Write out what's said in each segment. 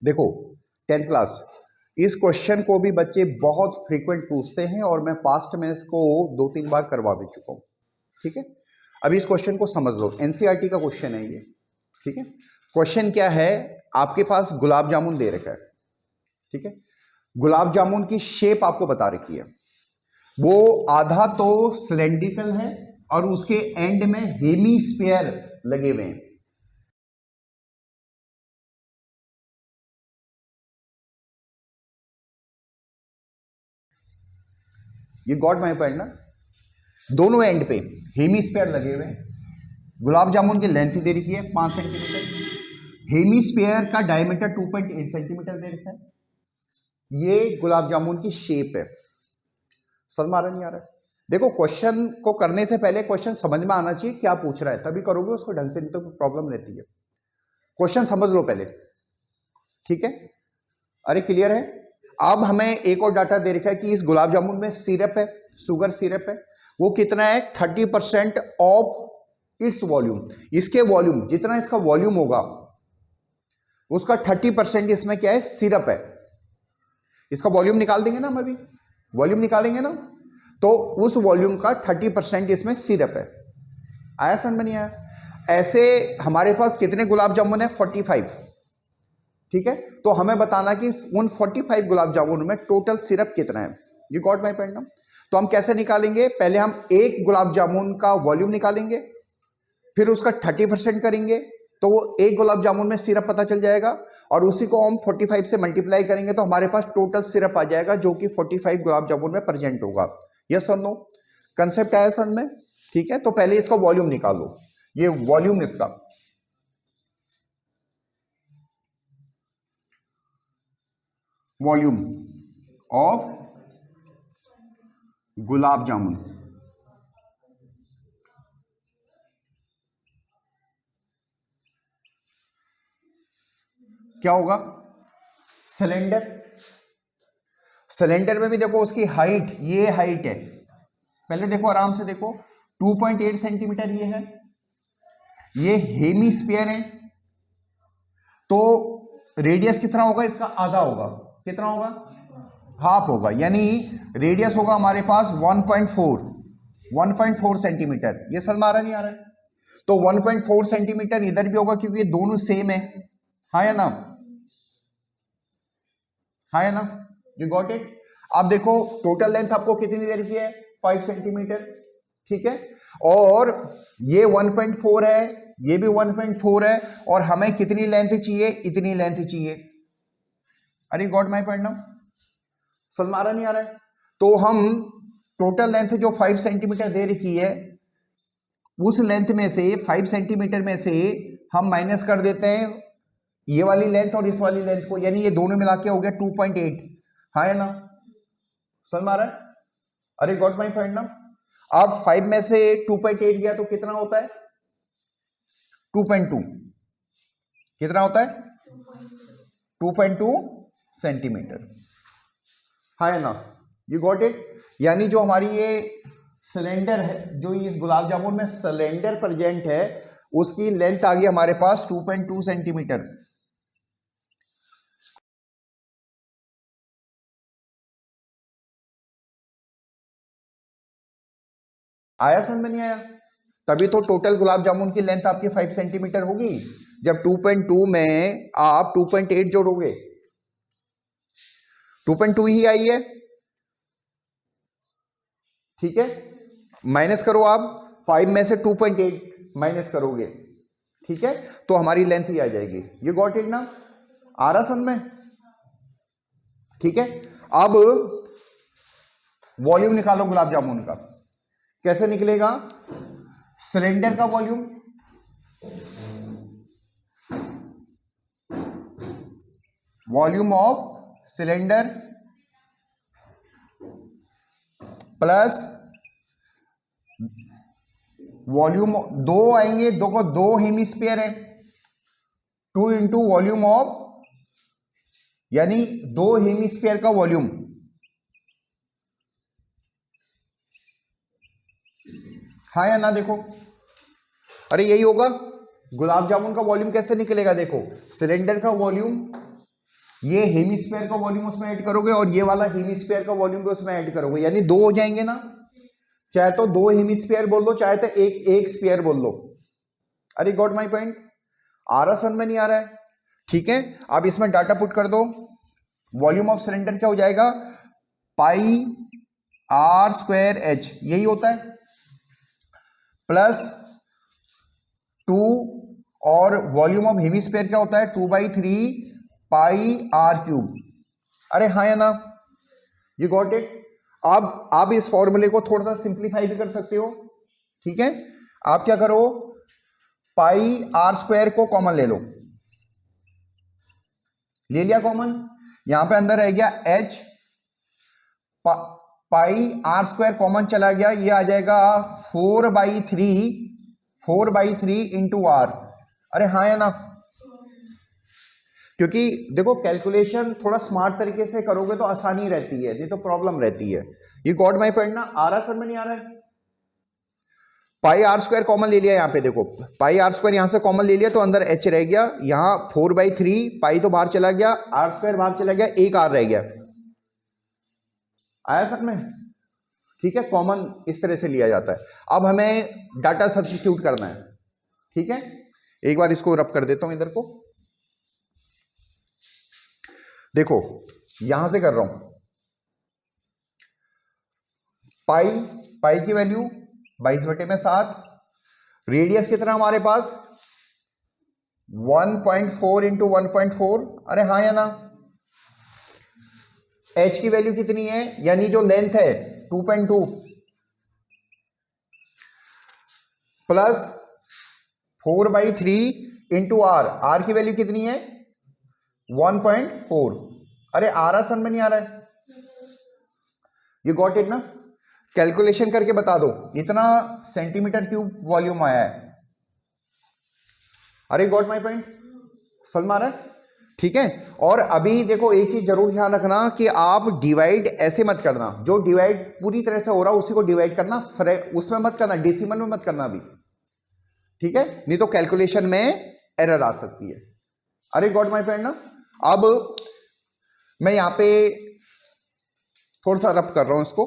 देखो 10th class, इस question को भी बच्चे बहुत फ्रीक्वेंट पूछते हैं और मैं पास्ट में इसको 2-3 बार करवा भी चुका हूं। ठीक है, अभी इस क्वेश्चन को समझ लो, एनसीईआरटी का क्वेश्चन है ये। ठीक है, क्वेश्चन क्या है, आपके पास गुलाब जामुन दे रखा है। ठीक है, गुलाब जामुन की शेप आपको बता रखी है, वो आधा तो सिलेंड्रिकल है और उसके एंड में हेमीस्फीयर लगे हुए हैं। ये गॉट माय पॉइंट ना, दोनों एंड पे हेमीस्फीयर लगे हुए हैं। गुलाब जामुन की लेंथ दे रखी है 5 सेंटीमीटर, हेमीस्फीयर का डायमीटर 2.8 सेंटीमीटर दे रखा है। ये गुलाब जामुन की शेप है। समझ में आ रहा नहीं आ रहा है? देखो क्वेश्चन को करने से पहले क्वेश्चन समझ में आना चाहिए क्या पूछ रहा है, तभी करोगे उसको ढंग से, नहीं तो प्रॉब्लम रहती है। क्वेश्चन समझ लो पहले। ठीक है, अरे क्लियर है? अब हमें एक और डाटा दे रखा है कि इस गुलाब जामुन में सिरप है, शुगर सिरप है, वो कितना है 30% ऑफ इट्स वॉल्यूम। इसके वॉल्यूम जितना इसका वॉल्यूम होगा उसका 30% इसमें क्या है, सिरप है। इसका वॉल्यूम निकाल देंगे ना हम, अभी वॉल्यूम निकालेंगे ना, तो उस वॉल्यूम का 30% इसमें सिरप है। आया समझ में नहीं आया? ऐसे हमारे पास कितने गुलाब जामुन है, 45। ठीक है, तो हमें बताना कि उन 45 गुलाब जामुन में टोटल सिरप कितना है। यू गॉट माय पॉइंट ना? तो हम कैसे निकालेंगे, पहले हम एक गुलाब जामुन का वॉल्यूम निकालेंगे, फिर उसका 30% करेंगे तो वो एक गुलाब जामुन में सिरप पता चल जाएगा, और उसी को हम 45 से मल्टीप्लाई करेंगे तो हमारे पास टोटल सिरप आ जाएगा जो कि 45 गुलाब जामुन में प्रेजेंट होगा। यस और नो? कंसेप्ट आया समझ में? ठीक है, तो पहले इसका वॉल्यूम निकालो, ये वॉल्यूम इसका, वॉल्यूम ऑफ गुलाब जामुन क्या होगा, सिलेंडर। सिलेंडर में भी देखो उसकी हाइट, ये हाइट है, पहले देखो आराम से देखो, 2.8 सेंटीमीटर ये है, ये हेमीस्फीयर है, तो रेडियस कितना होगा इसका, आधा होगा। कितना होगा, हाफ होगा, यानी रेडियस होगा हमारे पास 1.4 सेंटीमीटर। ये समझ में आ रहा नहीं आ रहा है? तो 1.4 सेंटीमीटर इधर भी होगा क्योंकि ये दोनों सेम है। हाँ या ना? हाँ या ना? You got it? अब देखो टोटल लेंथ आपको कितनी दे रखी है, 5 सेंटीमीटर। ठीक है, और ये 1.4 है, ये भी 1.4 है, और हमें कितनी लेंथ चाहिए, इतनी लेंथ चाहिए। अरे गॉट माय पॉइंट ना? समझ में आ रहा नहीं आ रहा है? तो हम टोटल लेंथ जो 5 सेंटीमीटर दे रखी है, उस लेंथ में से 5 सेंटीमीटर में से हम माइनस कर देते हैं ये वाली लेंथ और इस वाली लेंथ को, यानी ये दोनों मिला के हो गया 2.8। हाँ है ना? समझ में आ रहा है? अरे गॉट माय पॉइंट ना? अब 5 में से 2.8 गया तो कितना होता है, 2.2। कितना होता है, 2.2 सेंटीमीटर। हाँ है ना? You got it? यानी जो हमारी ये सिलेंडर है, जो इस गुलाब जामुन में सिलेंडर प्रेजेंट है, उसकी लेंथ आ गई हमारे पास 2.2 सेंटीमीटर। आया समझ में नहीं आया? तभी तो टोटल गुलाब जामुन की लेंथ आपकी 5 सेंटीमीटर होगी। जब 2.2 में आप 2.8 जोड़ोगे, 2.2 ही आई है। ठीक है, माइनस करो आप, 5 में से 2.8 माइनस करोगे, ठीक है, तो हमारी लेंथ ही आ जाएगी। ये गॉट इट ना? आ रहा समझ में? ठीक है, अब वॉल्यूम निकालो गुलाब जामुन का। कैसे निकलेगा, सिलेंडर का volume, volume of cylinder plus volume, दो आएंगे, दो को, दो हेमिस्फीयर है, 2 इंटू वॉल्यूम ऑफ, यानी दो हेमिस्फीयर का वॉल्यूम। हाँ या ना? देखो, अरे यही होगा। गुलाब जामुन का वॉल्यूम कैसे निकलेगा, देखो सिलेंडर का वॉल्यूम ये हेमिस्फीयर का वॉल्यूम उसमें ऐड करोगे और ये वाला हेमिस्फीयर का वॉल्यूम भी उसमें ऐड करोगे, यानी दो हो जाएंगे ना। चाहे तो दो हेमिस्फीयर बोल दो, चाहे तो एक स्फीयर बोल दो। अरे गॉट माई पॉइंट? आ रहा सन में नहीं आ रहा है? ठीक है, अब इसमें डाटा पुट कर दो। वॉल्यूम ऑफ सिलेंडर क्या हो जाएगा? पाई आर स्क्वायर एच, यही होता है, प्लस 2, और वॉल्यूम ऑफ हेमिस्फीयर क्या होता है? 2/3 पाई आर क्यूब। अरे हाँ या ना? You got it? अब आप इस फॉर्मूले को थोड़ा सा सिंप्लीफाई भी कर सकते हो। ठीक है, आप क्या करो, पाई आर स्क्वायर को कॉमन ले लो, ले लिया कॉमन, यहां पे अंदर रह गया H, pi R square common चला गया, ये आ जाएगा 4/3 इंटू आर। अरे हाँ या ना? क्योंकि देखो कैलकुलेशन थोड़ा स्मार्ट तरीके से करोगे तो आसानी रहती है, ये तो प्रॉब्लम रहती है। ये गॉट माई पॉइंट ना? आ रहा सर में नहीं आ रहा है? पाई आर स्क्वायर कॉमन ले लिया, यहां पे देखो पाई आर स्क्वायर यहां से कॉमन ले लिया तो अंदर एच रह गया, यहां 4/3 पाई तो बाहर चला गया, आर स्क्वायर बाहर चला गया, एक आर रह गया। आया सर में? ठीक है, कॉमन इस तरह से लिया जाता है। अब हमें डाटा सब्स्टिट्यूट करना है। ठीक है, एक बार इसको रब कर देता हूं इधर को, देखो यहां से कर रहा हूं, पाई की वैल्यू 22/7, रेडियस कितना हमारे पास? 1.4 इंटू 1.4। अरे हाँ या ना? एच की वैल्यू कितनी है, यानी जो लेंथ है 2.2, प्लस 4/3 इंटू आर की वैल्यू कितनी है? 1.4। अरे आ रहा सन में नहीं आ रहा है? यू गॉट इट ना? कैलकुलेशन करके बता दो इतना सेंटीमीटर क्यूब वॉल्यूम आया है। अरे गॉट माई पॉइंट? समझ में आ रहा है? ठीक है, और अभी देखो एक चीज जरूर ध्यान रखना कि आप डिवाइड ऐसे मत करना, जो डिवाइड पूरी तरह से हो रहा है उसी को डिवाइड करना, उसमें मत करना, डेसिमल में मत करना अभी। ठीक है, नहीं तो कैलकुलेशन में एरर आ सकती है। अरे गॉट माई पॉइंट ना? अब मैं यहां पे थोड़ा सा रब कर रहा हूं इसको,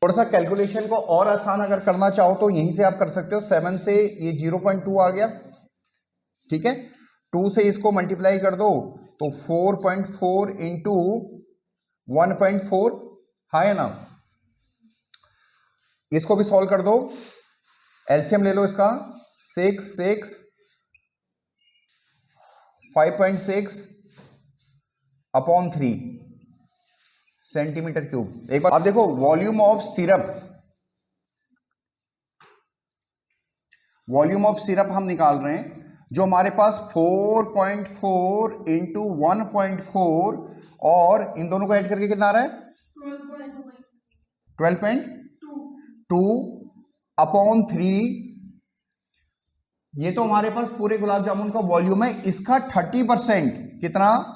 थोड़ा सा कैलकुलेशन को और आसान अगर करना चाहो तो यहीं से आप कर सकते हो। 7 से ये 0.2 आ गया, ठीक है, 2 से इसको मल्टीप्लाई कर दो तो 4.4 इंटू 1.4, हाँ है ना? इसको भी सॉल्व कर दो, एलसीएम ले लो इसका, 6 5.6 अपॉन 3 सेंटीमीटर क्यूब। एक बार आप देखो, वॉल्यूम ऑफ सिरप हम निकाल रहे हैं, जो हमारे पास 4.4 इंटू 1.4 और इन दोनों को ऐड करके कितना आ रहा है? 12.2 अपॉन 3। ये तो हमारे पास पूरे गुलाब जामुन का वॉल्यूम है, इसका 30% कितना?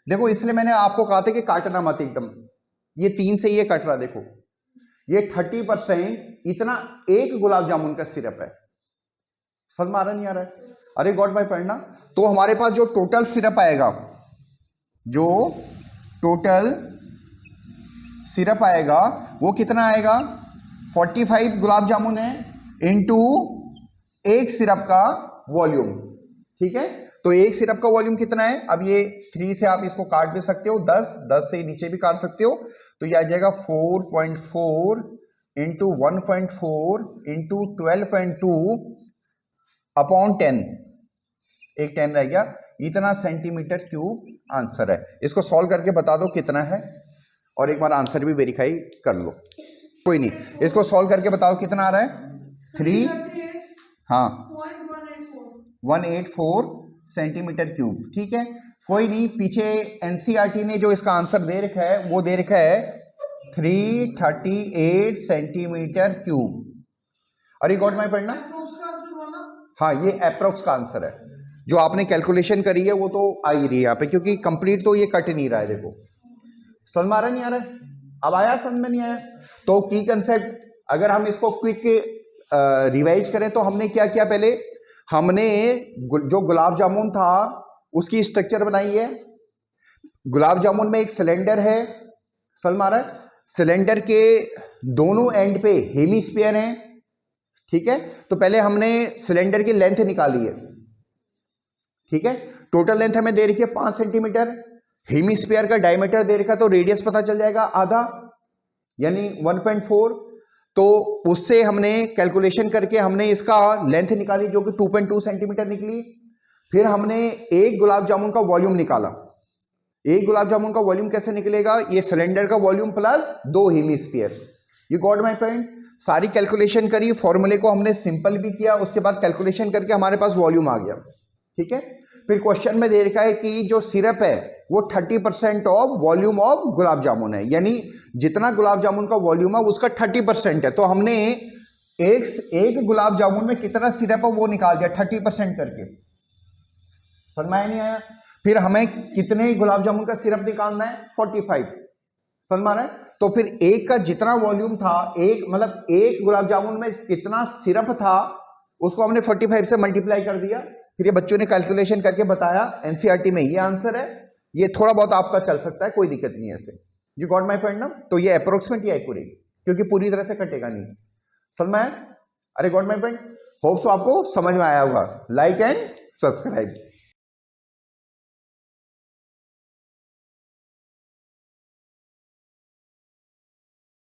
देखो इसलिए मैंने आपको कहा था कि काटना मत एकदम, ये 3 से ये कट रहा, देखो ये 30% इतना एक गुलाब जामुन का सिरप है। समझ में आ रहा नहीं आ रहा है? अरे गॉड भाई पढ़ना, तो हमारे पास जो टोटल सिरप आएगा, वो कितना आएगा? 45 गुलाब जामुन है इंटू एक सिरप का वॉल्यूम। ठीक है, तो एक सिरप का वॉल्यूम कितना है? अब ये 3 से आप इसको काट भी सकते हो, 10 से नीचे भी काट सकते हो, तो ये आ जाएगा 4.4 इंटू 1.4 इंटू 12.2 अपॉन 10, एक 10 रह गया, इतना सेंटीमीटर क्यूब आंसर है। इसको सॉल्व करके बता दो कितना है, और एक बार आंसर भी वेरीफाई कर लो। कोई नहीं, इसको सॉल्व करके बताओ कितना आ रहा है? 3, हाँ 184 सेंटीमीटर क्यूब। ठीक है, कोई नहीं, पीछे एनसीईआरटी ने जो इसका आंसर दे रखा है वो दे रखा है 338 सेंटीमीटर क्यूब। अरे गॉट माई पढ़ना, हाँ ये अप्रोक्स का आंसर है, जो आपने कैलकुलेशन करी है वो तो आ ही रही है यहाँ पे, क्योंकि कंप्लीट तो ये कट नहीं रहा है। देखो समझ में आ रहा नहीं आ रहा है? अब आया समझ में नहीं आया? तो की कंसेप्ट अगर हम इसको क्विक रिवाइज करें तो हमने क्या किया? पहले हमने जो गुलाब जामुन था उसकी स्ट्रक्चर बनाई है। गुलाब जामुन में एक सिलेंडर है, सलमान है, सिलेंडर के दोनों एंड पे हेमीस्फीयर हैं, ठीक है। तो पहले हमने सिलेंडर की लेंथ निकाली है, ठीक है। टोटल लेंथ हमें दे रखी है 5 सेंटीमीटर, हेमीस्फीयर का डायमीटर दे रखा, तो रेडियस पता चल जाएगा आधा, यानी 1.4। तो उससे हमने कैलकुलेशन करके हमने इसका लेंथ निकाली जो कि 2.2 सेंटीमीटर निकली। फिर हमने एक गुलाब जामुन का वॉल्यूम निकाला। एक गुलाब जामुन का वॉल्यूम कैसे निकलेगा, ये सिलेंडर का volume plus 2 hemisphere. You got my point. सारी कैलकुलेशन करी, फॉर्मूले को हमने सिंपल भी किया, उसके बाद कैलकुलेशन करके हमारे पास वॉल्यूम आ गया, ठीक है। फिर क्वेश्चन में दे रखा है कि जो सिरप है वो 30% of volume of gulab jamun है, यानी जितना गुलाब जामुन का वॉल्यूम है उसका 30% है। तो हमने एक गुलाब जामुन में कितना सिरप है वो निकाल दिया 30% करके, समझ में नहीं आया। फिर हमें कितने गुलाब जामुन का सिरप निकालना है, 45, समझ में आ रहा है। तो फिर एक का जितना वॉल्यूम था, एक मतलब एक गुलाब जामुन में कितना सिरप था, उसको हमने 45 से मल्टीप्लाई कर दिया। फिर ये बच्चों ने कैलकुलेशन करके बताया, एनसीईआरटी में ये आंसर है। ये थोड़ा बहुत आपका चल सकता है, कोई दिक्कत नहीं है ऐसे। यू गॉट माय पॉइंट ना। तो ये अप्रोक्सीमेट या एक्यूरेट, क्योंकि पूरी तरह से कटेगा नहीं, समझ में आया। अरे got my point. Hope so आपको समझ में आया होगा। Like and subscribe.